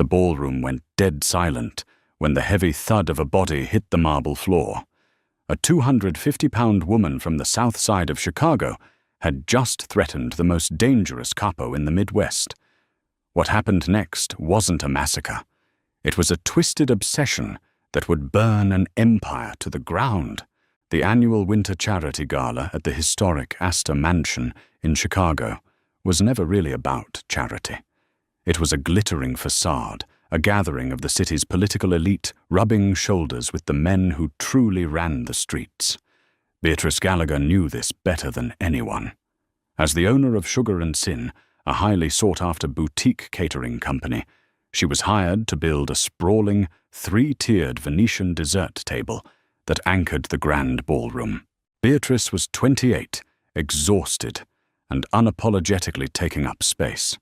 The ballroom went dead silent when the heavy thud of a body hit the marble floor. A 250-pound woman from the south side of Chicago had just threatened the most dangerous capo in the Midwest. What happened next wasn't a massacre. It was a twisted obsession that would burn an empire to the ground. The annual winter charity gala at the historic Astor Mansion in Chicago was never really about charity. It was a glittering facade, a gathering of the city's political elite rubbing shoulders with the men who truly ran the streets. Beatrice Gallagher knew this better than anyone. As the owner of Sugar and Sin, a highly sought-after boutique catering company, she was hired to build a sprawling, three-tiered Venetian dessert table that anchored the grand ballroom. Beatrice was 28, exhausted, and unapologetically taking up space.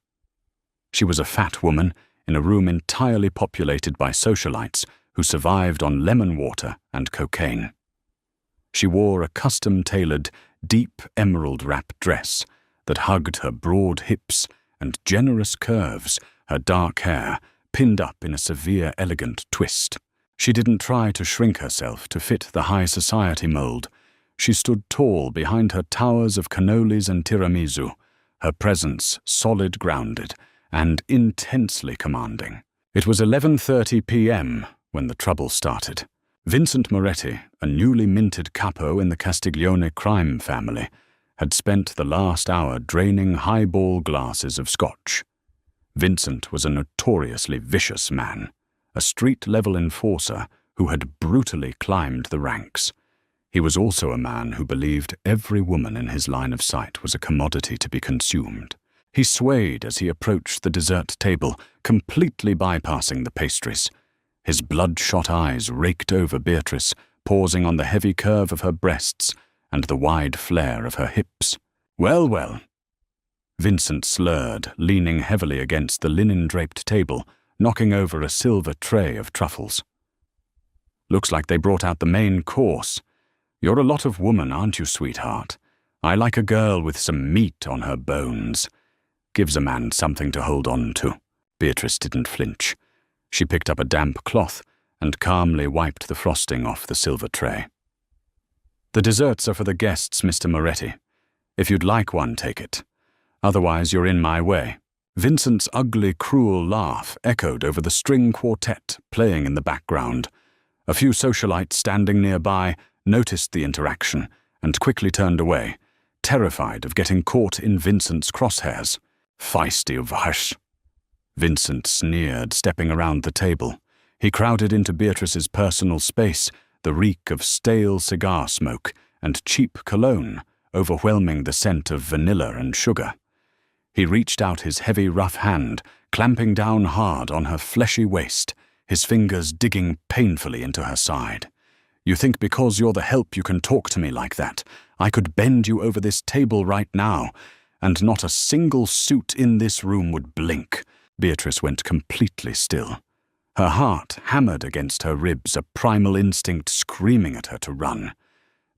She was a fat woman in a room entirely populated by socialites who survived on lemon water and cocaine. She wore a custom-tailored, deep emerald-wrap dress that hugged her broad hips and generous curves, her dark hair pinned up in a severe, elegant twist. She didn't try to shrink herself to fit the high society mold. She stood tall behind her towers of cannolis and tiramisu, her presence solid grounded and intensely commanding. It was 11:30 p.m. when the trouble started. Vincent Moretti, a newly minted capo in the Castiglione crime family, had spent the last hour draining highball glasses of scotch. Vincent was a notoriously vicious man, a street-level enforcer who had brutally climbed the ranks. He was also a man who believed every woman in his line of sight was a commodity to be consumed. He swayed as he approached the dessert table, completely bypassing the pastries. His bloodshot eyes raked over Beatrice, pausing on the heavy curve of her breasts and the wide flare of her hips. "Well, well." Vincent slurred, leaning heavily against the linen-draped table, knocking over a silver tray of truffles. "Looks like they brought out the main course. You're a lot of woman, aren't you, sweetheart? I like a girl with some meat on her bones. Gives a man something to hold on to." Beatrice didn't flinch. She picked up a damp cloth and calmly wiped the frosting off the silver tray. "The desserts are for the guests, Mr. Moretti. If you'd like one, take it. Otherwise, you're in my way." Vincent's ugly, cruel laugh echoed over the string quartet playing in the background. A few socialites standing nearby noticed the interaction and quickly turned away, terrified of getting caught in Vincent's crosshairs. "Feisty Warsch." Vincent sneered, stepping around the table. He crowded into Beatrice's personal space, the reek of stale cigar smoke and cheap cologne overwhelming the scent of vanilla and sugar. He reached out his heavy, rough hand, clamping down hard on her fleshy waist, his fingers digging painfully into her side. "You think because you're the help you can talk to me like that? I could bend you over this table right now, and not a single suit in this room would blink." Beatrice went completely still. Her heart hammered against her ribs, a primal instinct screaming at her to run.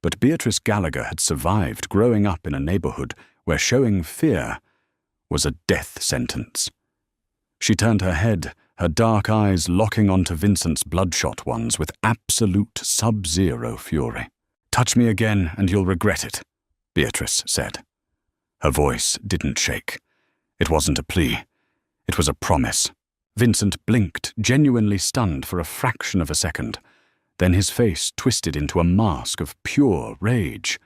But Beatrice Gallagher had survived growing up in a neighborhood where showing fear was a death sentence. She turned her head, her dark eyes locking onto Vincent's bloodshot ones with absolute sub-zero fury. "Touch me again and you'll regret it," Beatrice said. Her voice didn't shake. It wasn't a plea. It was a promise. Vincent blinked, genuinely stunned for a fraction of a second. Then his face twisted into a mask of pure rage.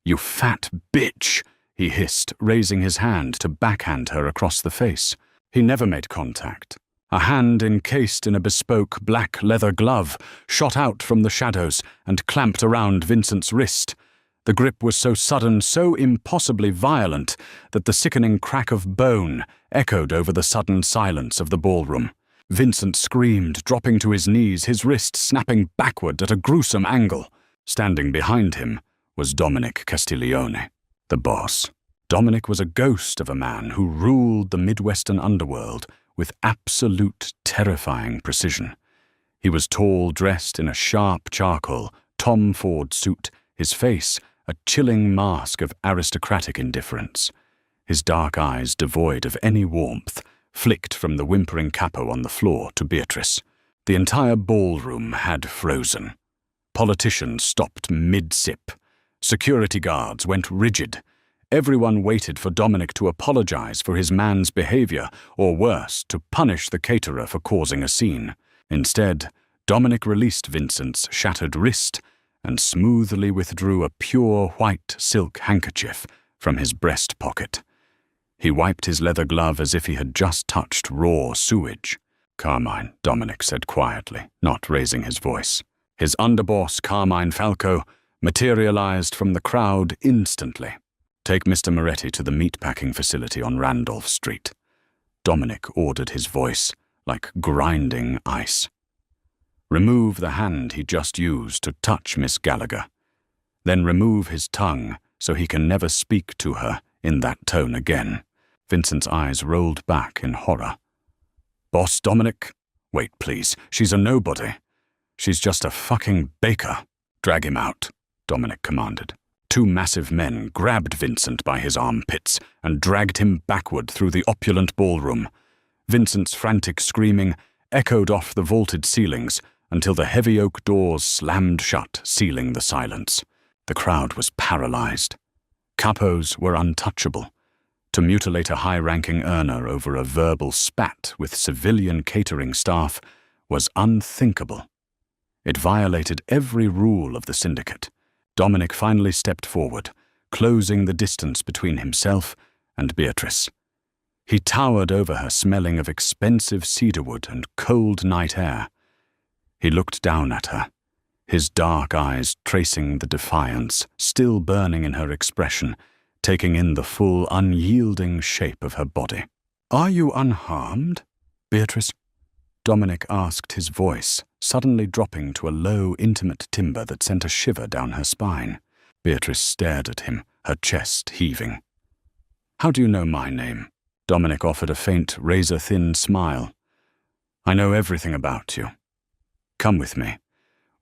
"You fat bitch," he hissed, raising his hand to backhand her across the face. He never made contact. A hand encased in a bespoke black leather glove shot out from the shadows and clamped around Vincent's wrist. The grip was so sudden, so impossibly violent, that the sickening crack of bone echoed over the sudden silence of the ballroom. Vincent screamed, dropping to his knees, his wrist snapping backward at a gruesome angle. Standing behind him was Dominic Castiglione, the boss. Dominic was a ghost of a man who ruled the Midwestern underworld with absolute, terrifying precision. He was tall, dressed in a sharp charcoal, Tom Ford suit, his face a chilling mask of aristocratic indifference. His dark eyes devoid of any warmth, flicked from the whimpering capo on the floor to Beatrice. The entire ballroom had frozen. Politicians stopped mid-sip. Security guards went rigid. Everyone waited for Dominic to apologize for his man's behavior, or worse, to punish the caterer for causing a scene. Instead, Dominic released Vincent's shattered wrist and smoothly withdrew a pure white silk handkerchief from his breast pocket. He wiped his leather glove as if he had just touched raw sewage. "Carmine," Dominic said quietly, not raising his voice. His underboss, Carmine Falco, materialized from the crowd instantly. "Take Mr. Moretti to the meatpacking facility on Randolph Street." Dominic ordered, his voice like grinding ice. "Remove the hand he just used to touch Miss Gallagher. Then remove his tongue so he can never speak to her in that tone again." Vincent's eyes rolled back in horror. "Boss Dominic? Wait, please. She's a nobody. She's just a fucking baker." "Drag him out," Dominic commanded. Two massive men grabbed Vincent by his armpits and dragged him backward through the opulent ballroom. Vincent's frantic screaming echoed off the vaulted ceilings until the heavy oak doors slammed shut, sealing the silence. The crowd was paralyzed. Capos were untouchable. To mutilate a high-ranking earner over a verbal spat with civilian catering staff was unthinkable. It violated every rule of the syndicate. Dominic finally stepped forward, closing the distance between himself and Beatrice. He towered over her, smelling of expensive cedarwood and cold night air. He looked down at her, his dark eyes tracing the defiance still burning in her expression, taking in the full, unyielding shape of her body. "Are you unharmed, Beatrice?" Dominic asked, his voice suddenly dropping to a low, intimate timbre that sent a shiver down her spine. Beatrice stared at him, her chest heaving. "How do you know my name?" Dominic offered a faint, razor-thin smile. "I know everything about you. Come with me.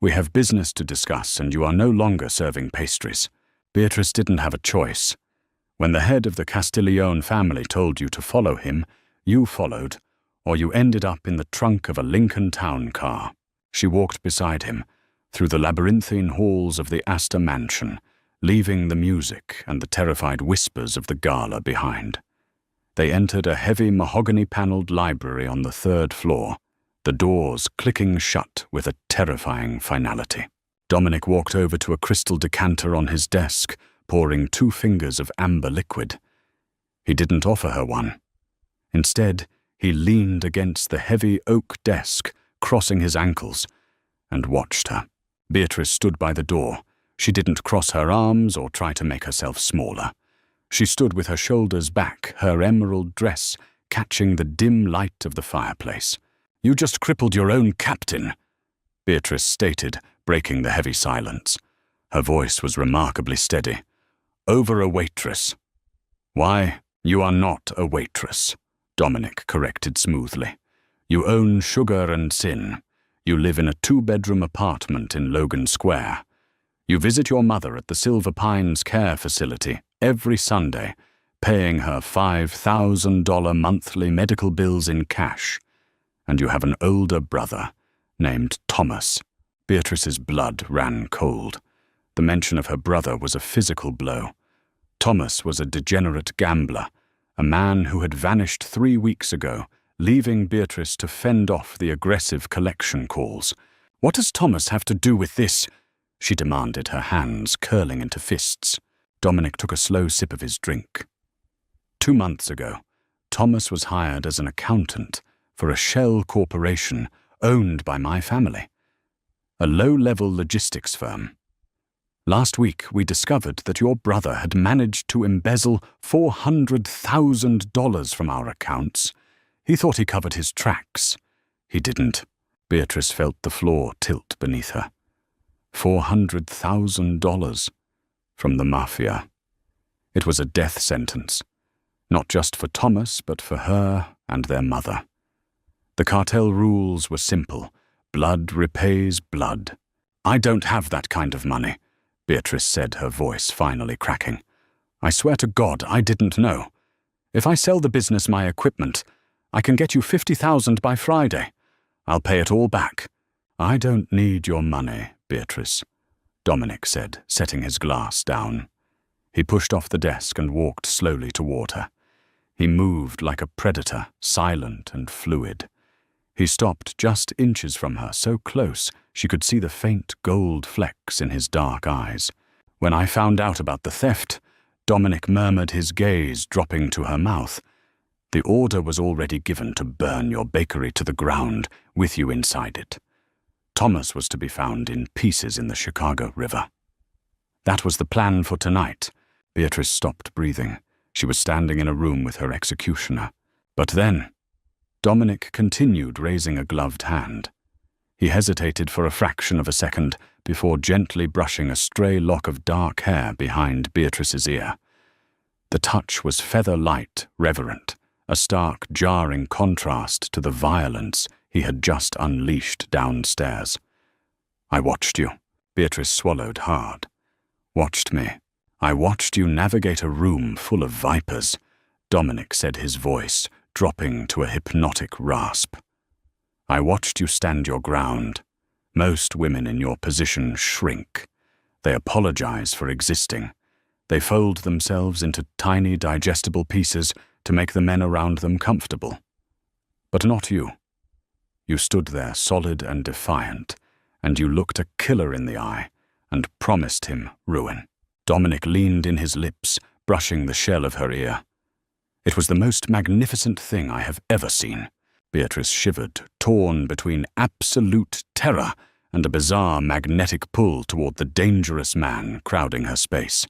We have business to discuss, and you are no longer serving pastries." Beatrice didn't have a choice. When the head of the Castiglione family told you to follow him, you followed, or you ended up in the trunk of a Lincoln Town car. She walked beside him, through the labyrinthine halls of the Astor mansion, leaving the music and the terrified whispers of the gala behind. They entered a heavy mahogany-paneled library on the 3rd floor, the doors clicking shut with a terrifying finality. Dominic walked over to a crystal decanter on his desk, pouring 2 fingers of amber liquid. He didn't offer her one. Instead, he leaned against the heavy oak desk, crossing his ankles, and watched her. Beatrice stood by the door. She didn't cross her arms or try to make herself smaller. She stood with her shoulders back, her emerald dress catching the dim light of the fireplace. "You just crippled your own captain," Beatrice stated, breaking the heavy silence. Her voice was remarkably steady. "Over a waitress." "Why, you are not a waitress," Dominic corrected smoothly. "You own sugar and sin. You live in a 2-bedroom apartment in Logan Square. You visit your mother at the Silver Pines Care Facility every Sunday, paying her $5,000 monthly medical bills in cash. And you have an older brother named Thomas." Beatrice's blood ran cold. The mention of her brother was a physical blow. Thomas was a degenerate gambler, a man who had vanished 3 weeks ago, leaving Beatrice to fend off the aggressive collection calls. "What does Thomas have to do with this?" she demanded, her hands curling into fists. Dominic took a slow sip of his drink. 2 months ago, Thomas was hired as an accountant for a shell corporation owned by my family, a low-level logistics firm. Last week, we discovered that your brother had managed to embezzle $400,000 from our accounts. He thought he covered his tracks. He didn't. Beatrice felt the floor tilt beneath her. $400,000 from the Mafia. It was a death sentence, not just for Thomas, but for her and their mother. The cartel rules were simple. Blood repays blood. "I don't have that kind of money," Beatrice said, her voice finally cracking. "I swear to God, I didn't know. If I sell the business my equipment, I can get you 50,000 by Friday. I'll pay it all back." "I don't need your money, Beatrice," Dominic said, setting his glass down. He pushed off the desk and walked slowly toward her. He moved like a predator, silent and fluid. He stopped just inches from her, so close she could see the faint gold flecks in his dark eyes. "When I found out about the theft," Dominic murmured, his gaze dropping to her mouth, "the order was already given to burn your bakery to the ground with you inside it. Thomas was to be found in pieces in the Chicago River. That was the plan for tonight." Beatrice stopped breathing. She was standing in a room with her executioner. "But then," Dominic continued, raising a gloved hand. He hesitated for a fraction of a second before gently brushing a stray lock of dark hair behind Beatrice's ear. The touch was feather-light, reverent, a stark, jarring contrast to the violence he had just unleashed downstairs. "I watched you." Beatrice swallowed hard. "Watched me. I watched you navigate a room full of vipers," Dominic said, his voice dropping to a hypnotic rasp. "I watched you stand your ground. Most women in your position shrink. They apologize for existing. They fold themselves into tiny, digestible pieces to make the men around them comfortable. But not you. You stood there solid and defiant, and you looked a killer in the eye and promised him ruin." Dominic leaned in his lips, brushing the shell of her ear. "It was the most magnificent thing I have ever seen." Beatrice shivered, torn between absolute terror and a bizarre magnetic pull toward the dangerous man crowding her space.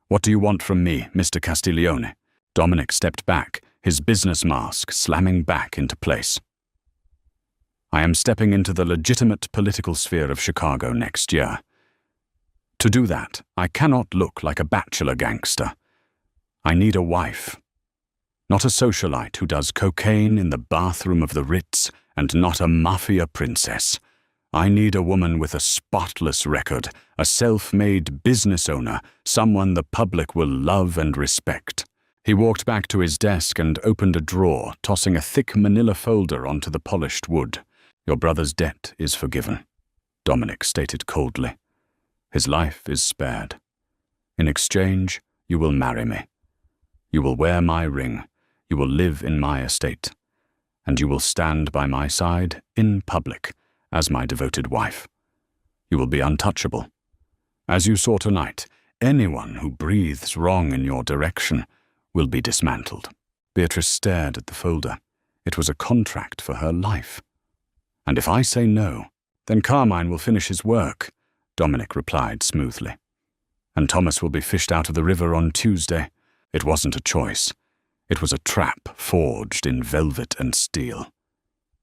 "What do you want from me, Mr. Castiglione?" Dominic stepped back, his business mask slamming back into place. "I am stepping into the legitimate political sphere of Chicago next year. To do that, I cannot look like a bachelor gangster. I need a wife. Not a socialite who does cocaine in the bathroom of the Ritz, and not a Mafia princess. I need a woman with a spotless record, a self-made business owner, someone the public will love and respect." He walked back to his desk and opened a drawer, tossing a thick manila folder onto the polished wood. "Your brother's debt is forgiven," Dominic stated coldly. "His life is spared. In exchange, you will marry me. You will wear my ring. You will live in my estate. And you will stand by my side in public as my devoted wife. You will be untouchable. As you saw tonight, anyone who breathes wrong in your direction will be dismantled." Beatrice stared at the folder. It was a contract for her life. "And if I say no, then Carmine will finish his work," Dominic replied smoothly. "And Thomas will be fished out of the river on Tuesday." It wasn't a choice. It was a trap forged in velvet and steel.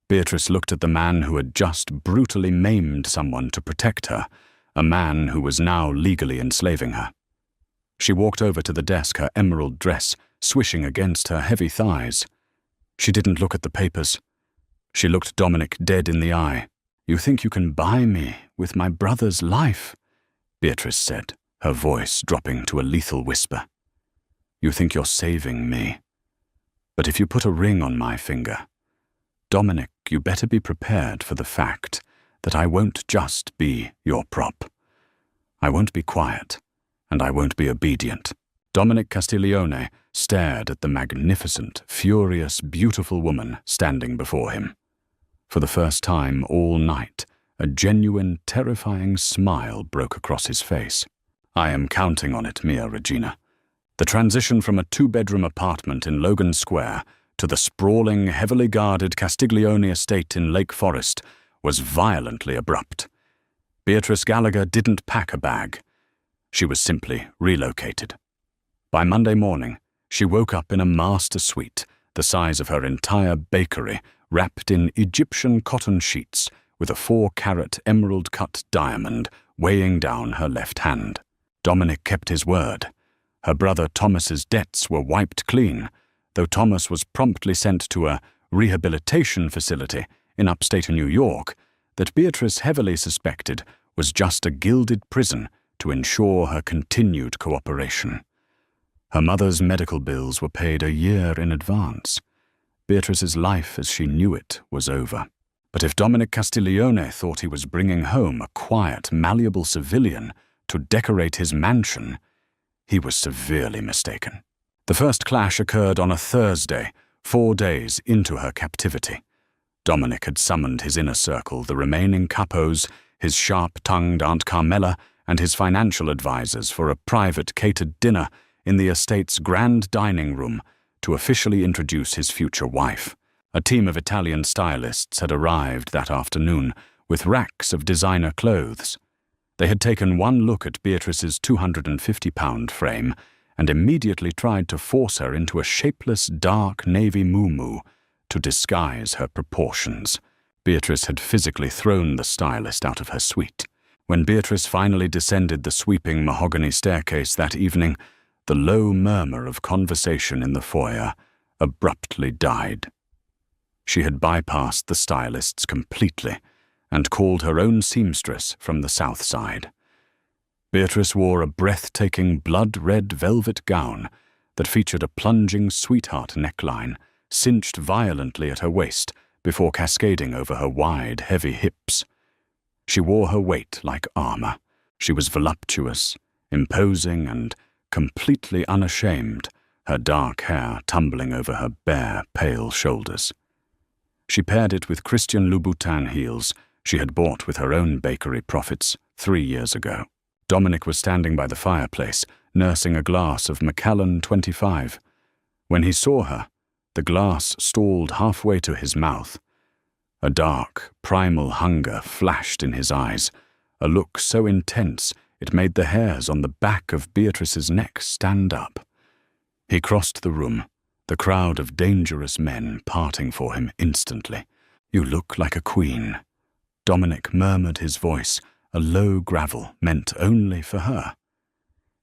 Beatrice looked at the man who had just brutally maimed someone to protect her, a man who was now legally enslaving her. She walked over to the desk, her emerald dress swishing against her heavy thighs. She didn't look at the papers. She looked Dominic dead in the eye. "You think you can buy me with my brother's life?" Beatrice said, her voice dropping to a lethal whisper. "You think you're saving me. But if you put a ring on my finger, Dominic, you better be prepared for the fact that I won't just be your prop. I won't be quiet, and I won't be obedient." Dominic Castiglione stared at the magnificent, furious, beautiful woman standing before him. For the first time all night, a genuine, terrifying smile broke across his face. "I am counting on it, Mia Regina. The transition from a two-bedroom apartment in Logan Square to the sprawling, heavily guarded Castiglione estate in Lake Forest was violently abrupt. Beatrice Gallagher didn't pack a bag. She was simply relocated. By Monday morning, she woke up in a master suite, the size of her entire bakery, wrapped in Egyptian cotton sheets, with a 4-carat emerald-cut diamond weighing down her left hand. Dominic kept his word. Her brother Thomas's debts were wiped clean, though Thomas was promptly sent to a rehabilitation facility in upstate New York that Beatrice heavily suspected was just a gilded prison to ensure her continued cooperation. Her mother's medical bills were paid a year in advance. Beatrice's life as she knew it was over. But if Dominic Castiglione thought he was bringing home a quiet, malleable civilian to decorate his mansion, he was severely mistaken. The first clash occurred on a Thursday, 4 days into her captivity. Dominic had summoned his inner circle, the remaining capos, his sharp-tongued Aunt Carmela, and his financial advisors for a private catered dinner in the estate's grand dining room to officially introduce his future wife. A team of Italian stylists had arrived that afternoon with racks of designer clothes. They had taken one look at Beatrice's 250-pound frame and immediately tried to force her into a shapeless dark navy muumuu to disguise her proportions. Beatrice had physically thrown the stylist out of her suite. When Beatrice finally descended the sweeping mahogany staircase that evening, the low murmur of conversation in the foyer abruptly died. She had bypassed the stylists completely and called her own seamstress from the south side. Beatrice wore a breathtaking blood-red velvet gown that featured a plunging sweetheart neckline cinched violently at her waist before cascading over her wide, heavy hips. She wore her weight like armor. She was voluptuous, imposing, and completely unashamed, her dark hair tumbling over her bare, pale shoulders. She paired it with Christian Louboutin heels she had bought with her own bakery profits 3 years ago. Dominic was standing by the fireplace, nursing a glass of Macallan 25. When he saw her, the glass stalled halfway to his mouth. A dark, primal hunger flashed in his eyes, a look so intense it made the hairs on the back of Beatrice's neck stand up. He crossed the room, the crowd of dangerous men parting for him instantly. "You look like a queen." Dominic murmured his voice, a low gravel meant only for her.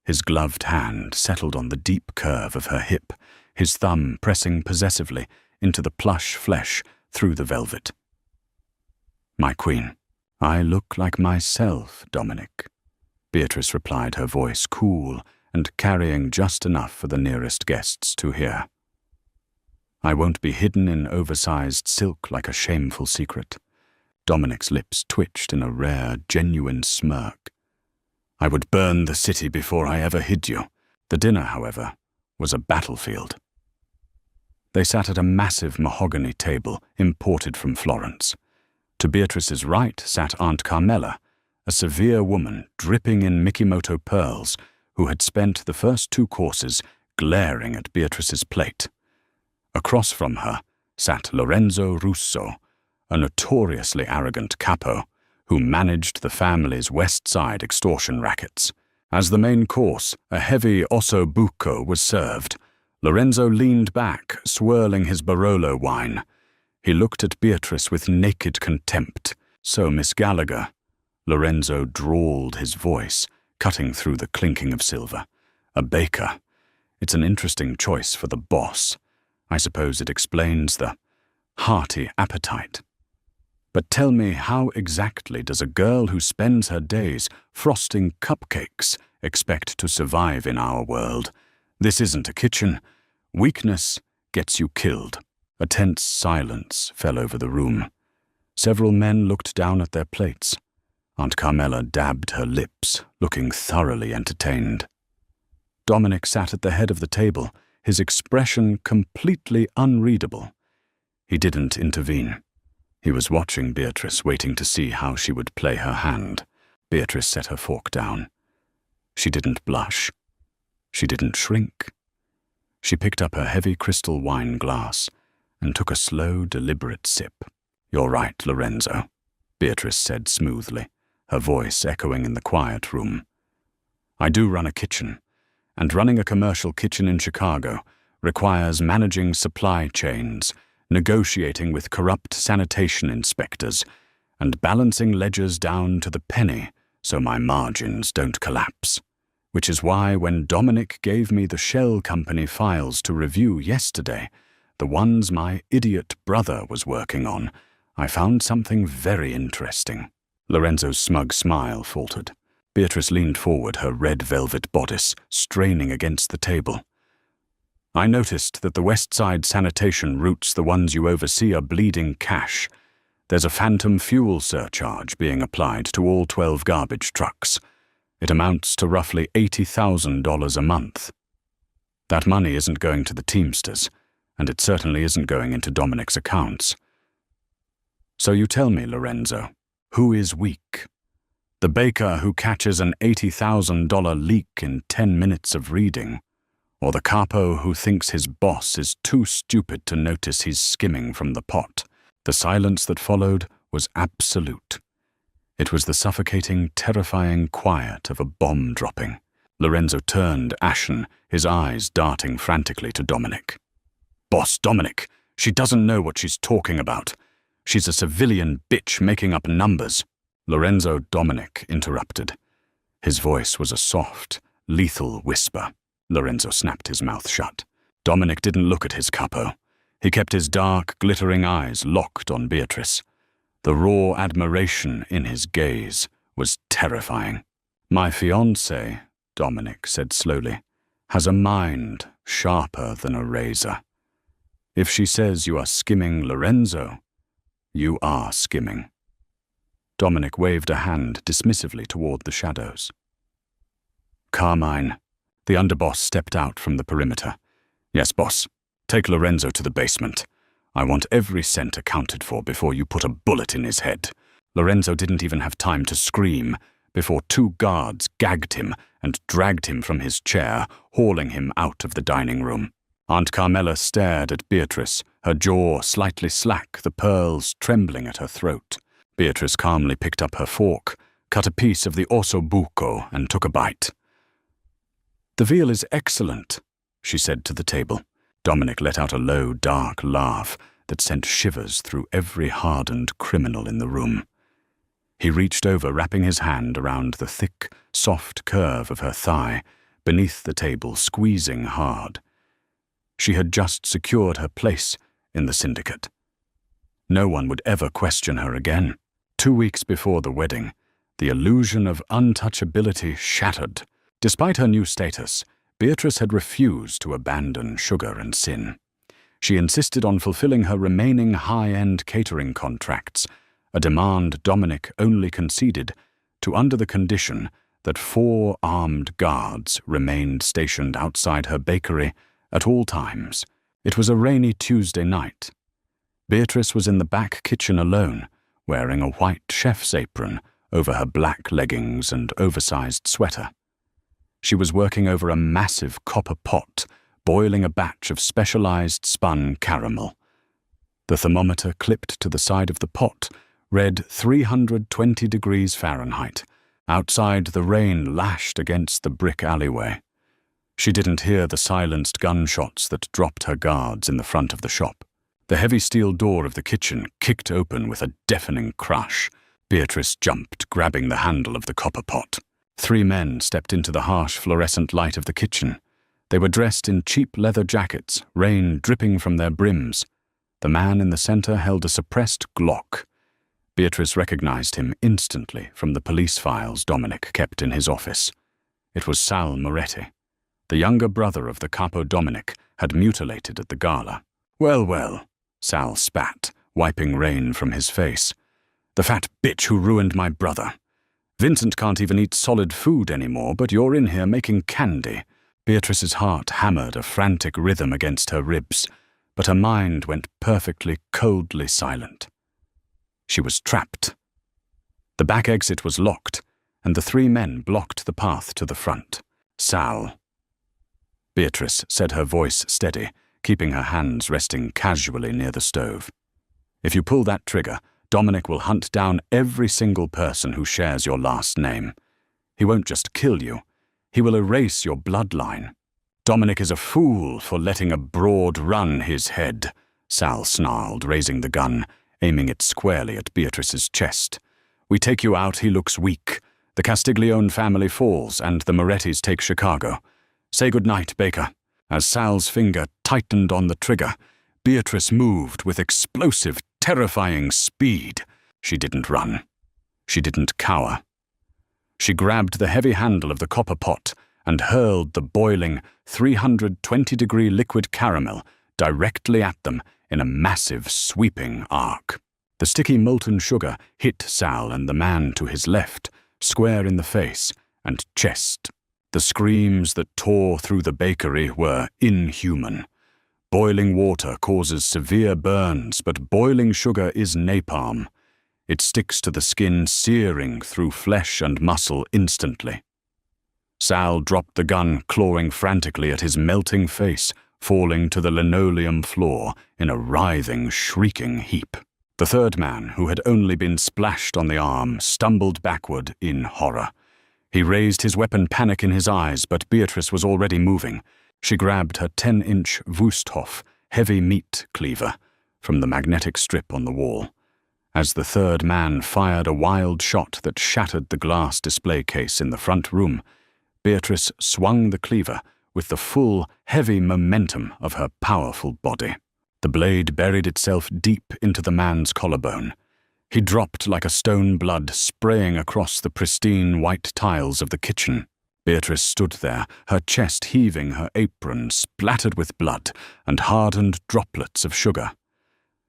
His gloved hand settled on the deep curve of her hip, his thumb pressing possessively into the plush flesh through the velvet. "My queen, I look like myself, Dominic," Beatrice replied, her voice cool and carrying just enough for the nearest guests to hear. "I won't be hidden in oversized silk like a shameful secret." Dominic's lips twitched in a rare, genuine smirk. "I would burn the city before I ever hid you." The dinner, however, was a battlefield. They sat at a massive mahogany table imported from Florence. To Beatrice's right sat Aunt Carmela, a severe woman dripping in Mikimoto pearls who had spent the first 2 courses glaring at Beatrice's plate. Across from her sat Lorenzo Russo, a notoriously arrogant capo who managed the family's West Side extortion rackets. As the main course, a heavy osso buco was served. Lorenzo leaned back, swirling his Barolo wine. He looked at Beatrice with naked contempt. "So, Miss Gallagher," Lorenzo drawled his voice, cutting through the clinking of silver. "A baker. It's an interesting choice for the boss. I suppose it explains the hearty appetite. But tell me, how exactly does a girl who spends her days frosting cupcakes expect to survive in our world? This isn't a kitchen. Weakness gets you killed." A tense silence fell over the room. Several men looked down at their plates. Aunt Carmela dabbed her lips, looking thoroughly entertained. Dominic sat at the head of the table, his expression completely unreadable. He didn't intervene. He was watching Beatrice, waiting to see how she would play her hand. Beatrice set her fork down. She didn't blush. She didn't shrink. She picked up her heavy crystal wine glass and took a slow, deliberate sip. "You're right, Lorenzo," Beatrice said smoothly, her voice echoing in the quiet room. "I do run a kitchen, and running a commercial kitchen in Chicago requires managing supply chains, negotiating with corrupt sanitation inspectors, and balancing ledgers down to the penny so my margins don't collapse. Which is why when Dominic gave me the shell company files to review yesterday, the ones my idiot brother was working on, I found something very interesting." Lorenzo's smug smile faltered. Beatrice leaned forward, her red velvet bodice straining against the table. I noticed that the West Side sanitation routes, the ones you oversee, are bleeding cash. There's a phantom fuel surcharge being applied to all 12 garbage trucks. It amounts to roughly $80,000 a month. That money isn't going to the Teamsters, and it certainly isn't going into Dominic's accounts. So you tell me, Lorenzo, who is weak? The baker who catches an $80,000 leak in 10 minutes of reading, or the capo who thinks his boss is too stupid to notice he's skimming from the pot? The silence that followed was absolute. It was the suffocating, terrifying quiet of a bomb dropping. Lorenzo turned ashen, his eyes darting frantically to Dominic. "Boss, Dominic, she doesn't know what she's talking about. She's a civilian bitch making up numbers." Lorenzo Dominic interrupted. His voice was a soft, lethal whisper. Lorenzo snapped his mouth shut. Dominic didn't look at his capo. He kept his dark, glittering eyes locked on Beatrice. The raw admiration in his gaze was terrifying. "My fiancée," Dominic said slowly, "has a mind sharper than a razor. If she says you are skimming Lorenzo, you are skimming." Dominic waved a hand dismissively toward the shadows. "Carmine." The underboss stepped out from the perimeter. "Yes, boss. Take Lorenzo to the basement. I want every cent accounted for before you put a bullet in his head." Lorenzo didn't even have time to scream before 2 guards gagged him and dragged him from his chair, hauling him out of the dining room. Aunt Carmela stared at Beatrice, her jaw slightly slack, the pearls trembling at her throat. Beatrice calmly picked up her fork, cut a piece of the osso buco, and took a bite. "The veal is excellent," she said to the table. Dominic let out a low, dark laugh that sent shivers through every hardened criminal in the room. He reached over, wrapping his hand around the thick, soft curve of her thigh, beneath the table, squeezing hard. She had just secured her place in the syndicate. No one would ever question her again. 2 weeks before the wedding, the illusion of untouchability shattered. Despite her new status, Beatrice had refused to abandon sugar and sin. She insisted on fulfilling her remaining high-end catering contracts, a demand Dominic only conceded to under the condition that 4 armed guards remained stationed outside her bakery at all times. It was a rainy Tuesday night. Beatrice was in the back kitchen alone, wearing a white chef's apron over her black leggings and oversized sweater. She was working over a massive copper pot, boiling a batch of specialized spun caramel. The thermometer clipped to the side of the pot read 320 degrees Fahrenheit. Outside, the rain lashed against the brick alleyway. She didn't hear the silenced gunshots that dropped her guards in the front of the shop. The heavy steel door of the kitchen kicked open with a deafening crash. Beatrice jumped, grabbing the handle of the copper pot. 3 men stepped into the harsh fluorescent light of the kitchen. They were dressed in cheap leather jackets, rain dripping from their brims. The man in the center held a suppressed Glock. Beatrice recognized him instantly from the police files Dominic kept in his office. It was Sal Moretti. The younger brother of the capo Dominic had mutilated at the gala. "Well, well," Sal spat, wiping rain from his face. "The fat bitch who ruined my brother. Vincent can't even eat solid food anymore, but you're in here making candy." Beatrice's heart hammered a frantic rhythm against her ribs, but her mind went perfectly, coldly silent. She was trapped. The back exit was locked, and the 3 men blocked the path to the front. "Sal." Beatrice said, her voice steady, keeping her hands resting casually near the stove. "If you pull that trigger, Dominic will hunt down every single person who shares your last name. He won't just kill you, he will erase your bloodline." "Dominic is a fool for letting a broad run his head," Sal snarled, raising the gun, aiming it squarely at Beatrice's chest. "We take you out, he looks weak. The Castiglione family falls, and the Morettis take Chicago. Say goodnight, Baker." As Sal's finger tightened on the trigger, Beatrice moved with explosive, terrifying speed. She didn't run. She didn't cower. She grabbed the heavy handle of the copper pot and hurled the boiling 320-degree liquid caramel directly at them in a massive, sweeping arc. The sticky molten sugar hit Sal and the man to his left, square in the face and chest. The screams that tore through the bakery were inhuman. Boiling water causes severe burns, but boiling sugar is napalm. It sticks to the skin, searing through flesh and muscle instantly. Sal dropped the gun, clawing frantically at his melting face, falling to the linoleum floor in a writhing, shrieking heap. The third man, who had only been splashed on the arm, stumbled backward in horror. He raised his weapon, panic in his eyes, but Beatrice was already moving. She grabbed her 10-inch Wusthof, heavy meat cleaver, from the magnetic strip on the wall. As the third man fired a wild shot that shattered the glass display case in the front room, Beatrice swung the cleaver with the full, heavy momentum of her powerful body. The blade buried itself deep into the man's collarbone. He dropped like a stone, blood spraying across the pristine white tiles of the kitchen. Beatrice stood there, her chest heaving, her apron splattered with blood and hardened droplets of sugar.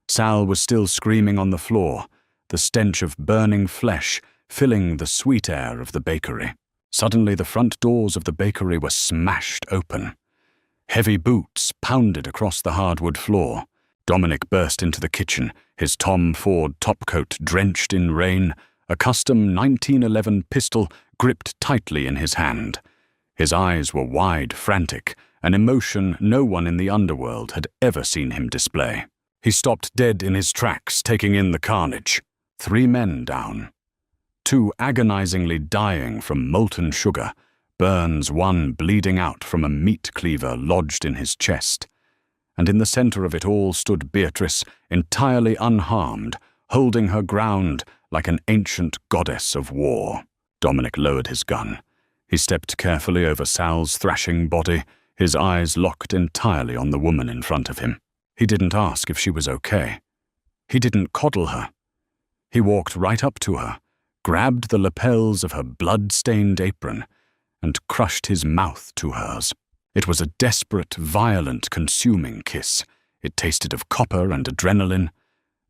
Sal was still screaming on the floor, the stench of burning flesh filling the sweet air of the bakery. Suddenly, the front doors of the bakery were smashed open. Heavy boots pounded across the hardwood floor. Dominic burst into the kitchen, his Tom Ford topcoat drenched in rain, a custom 1911 pistol gripped tightly in his hand. His eyes were wide, frantic, an emotion no one in the underworld had ever seen him display. He stopped dead in his tracks, taking in the carnage. 3 men down. 2 agonizingly dying from molten sugar, burns, 1 bleeding out from a meat cleaver lodged in his chest. And in the center of it all stood Beatrice, entirely unharmed, holding her ground like an ancient goddess of war. Dominic lowered his gun. He stepped carefully over Sal's thrashing body, his eyes locked entirely on the woman in front of him. He didn't ask if she was okay. He didn't coddle her. He walked right up to her, grabbed the lapels of her blood-stained apron, and crushed his mouth to hers. It was a desperate, violent, consuming kiss. It tasted of copper and adrenaline.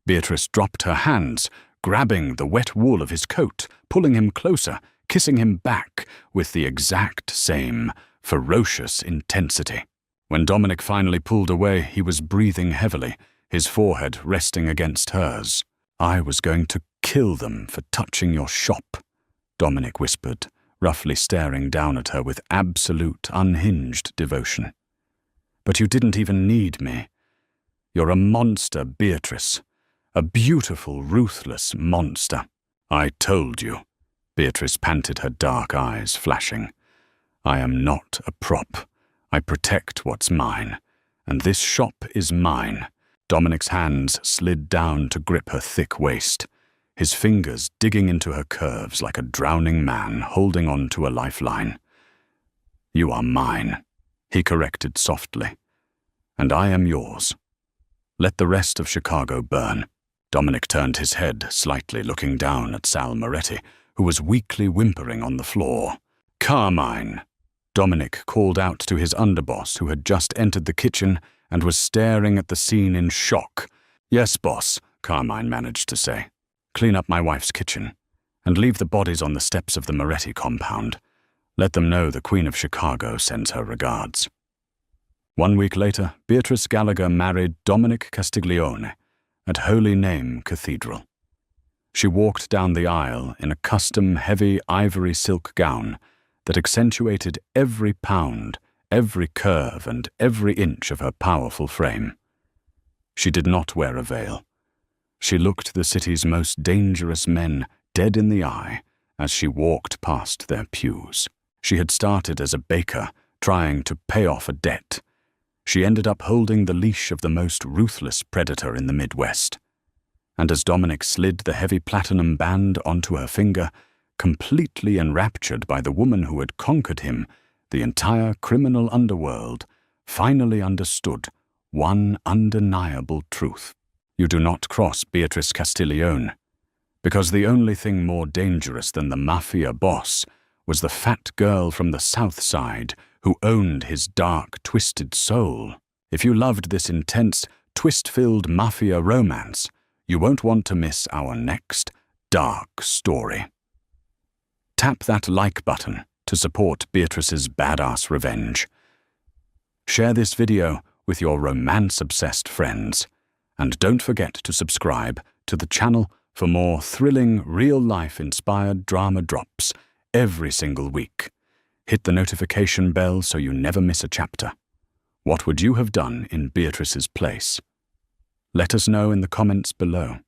Beatrice dropped her hands, grabbing the wet wool of his coat, pulling him closer, kissing him back with the exact same ferocious intensity. When Dominic finally pulled away, he was breathing heavily, his forehead resting against hers. "I was going to kill them for touching your shop," Dominic whispered, roughly staring down at her with absolute, unhinged devotion. "But you didn't even need me. You're a monster, Beatrice. A beautiful, ruthless monster." "I told you," Beatrice panted, her dark eyes flashing. "I am not a prop. I protect what's mine. And this shop is mine." Dominic's hands slid down to grip her thick waist, his fingers digging into her curves like a drowning man holding on to a lifeline. "You are mine," he corrected softly. "And I am yours. Let the rest of Chicago burn." Dominic turned his head slightly, looking down at Sal Moretti, who was weakly whimpering on the floor. "Carmine!" Dominic called out to his underboss, who had just entered the kitchen and was staring at the scene in shock. "Yes, boss," Carmine managed to say. "Clean up my wife's kitchen, and leave the bodies on the steps of the Moretti compound. Let them know the Queen of Chicago sends her regards." 1 week later, Beatrice Gallagher married Dominic Castiglione at Holy Name Cathedral. She walked down the aisle in a custom heavy ivory silk gown that accentuated every pound, every curve, and every inch of her powerful frame. She did not wear a veil. She looked the city's most dangerous men dead in the eye as she walked past their pews. She had started as a baker, trying to pay off a debt. She ended up holding the leash of the most ruthless predator in the Midwest. And as Dominic slid the heavy platinum band onto her finger, completely enraptured by the woman who had conquered him, the entire criminal underworld finally understood one undeniable truth. You do not cross Beatrice Castiglione, because the only thing more dangerous than the Mafia boss was the fat girl from the South Side who owned his dark, twisted soul. If you loved this intense, twist-filled Mafia romance, you won't want to miss our next dark story. Tap that like button to support Beatrice's badass revenge. Share this video with your romance-obsessed friends, and don't forget to subscribe to the channel for more thrilling, real-life-inspired drama drops every single week. Hit the notification bell so you never miss a chapter. What would you have done in Beatrice's place? Let us know in the comments below.